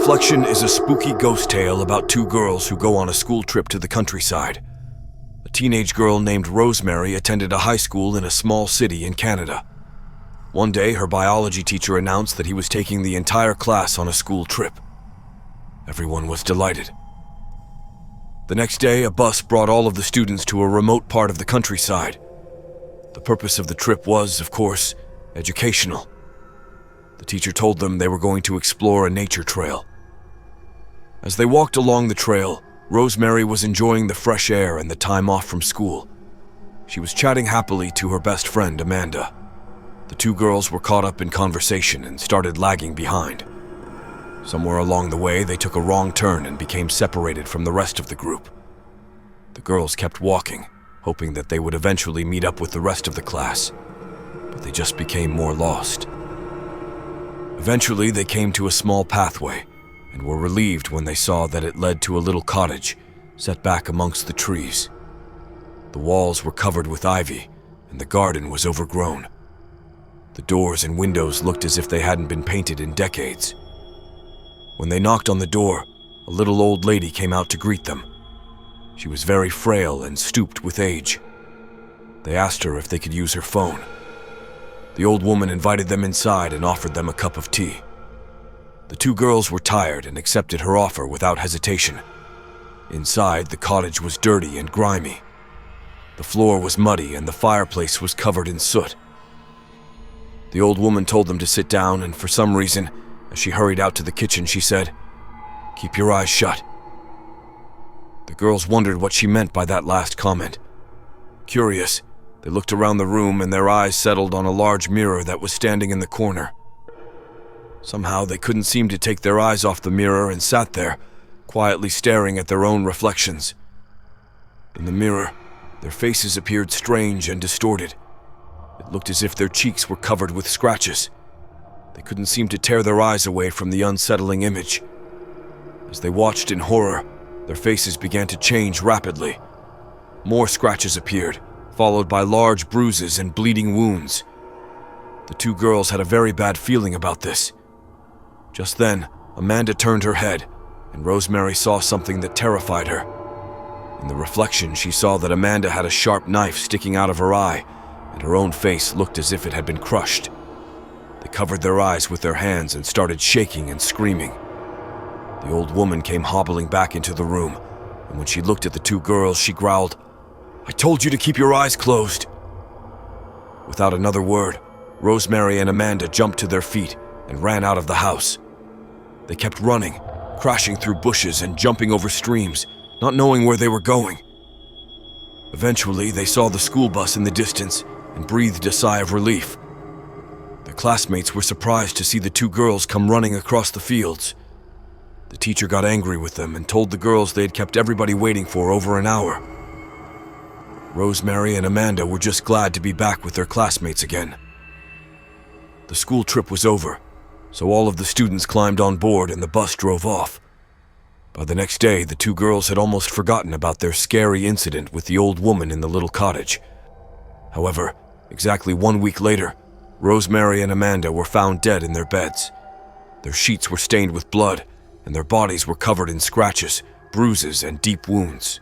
Reflection is a spooky ghost tale about two girls who go on a school trip to the countryside. A teenage girl named Rosemary attended a high school in a small city in Canada. One day, her biology teacher announced that he was taking the entire class on a school trip. Everyone was delighted. The next day, a bus brought all of the students to a remote part of the countryside. The purpose of the trip was, of course, educational. The teacher told them they were going to explore a nature trail. As they walked along the trail, Rosemary was enjoying the fresh air and the time off from school. She was chatting happily to her best friend, Amanda. The two girls were caught up in conversation and started lagging behind. Somewhere along the way, they took a wrong turn and became separated from the rest of the group. The girls kept walking, hoping that they would eventually meet up with the rest of the class, but they just became more lost. Eventually, they came to a small pathway and were relieved when they saw that it led to a little cottage set back amongst the trees. The walls were covered with ivy, and the garden was overgrown. The doors and windows looked as if they hadn't been painted in decades. When they knocked on the door, a little old lady came out to greet them. She was very frail and stooped with age. They asked her if they could use her phone. The old woman invited them inside and offered them a cup of tea. The two girls were tired and accepted her offer without hesitation. Inside, the cottage was dirty and grimy. The floor was muddy and the fireplace was covered in soot. The old woman told them to sit down, and for some reason, as she hurried out to the kitchen, she said, "Keep your eyes shut." The girls wondered what she meant by that last comment. Curious, they looked around the room and their eyes settled on a large mirror that was standing in the corner. Somehow they couldn't seem to take their eyes off the mirror and sat there, quietly staring at their own reflections. In the mirror, their faces appeared strange and distorted. It looked as if their cheeks were covered with scratches. They couldn't seem to tear their eyes away from the unsettling image. As they watched in horror, their faces began to change rapidly. More scratches appeared, followed by large bruises and bleeding wounds. The two girls had a very bad feeling about this. Just then, Amanda turned her head, and Rosemary saw something that terrified her. In the reflection, she saw that Amanda had a sharp knife sticking out of her eye, and her own face looked as if it had been crushed. They covered their eyes with their hands and started shaking and screaming. The old woman came hobbling back into the room, and when she looked at the two girls, she growled, "I told you to keep your eyes closed." Without another word, Rosemary and Amanda jumped to their feet and ran out of the house. They kept running, crashing through bushes and jumping over streams, not knowing where they were going. Eventually, they saw the school bus in the distance and breathed a sigh of relief. Their classmates were surprised to see the two girls come running across the fields. The teacher got angry with them and told the girls they had kept everybody waiting for over an hour. Rosemary and Amanda were just glad to be back with their classmates again. The school trip was over, so all of the students climbed on board and the bus drove off. By the next day, the two girls had almost forgotten about their scary incident with the old woman in the little cottage. However, exactly 1 week later, Rosemary and Amanda were found dead in their beds. Their sheets were stained with blood, and their bodies were covered in scratches, bruises, and deep wounds.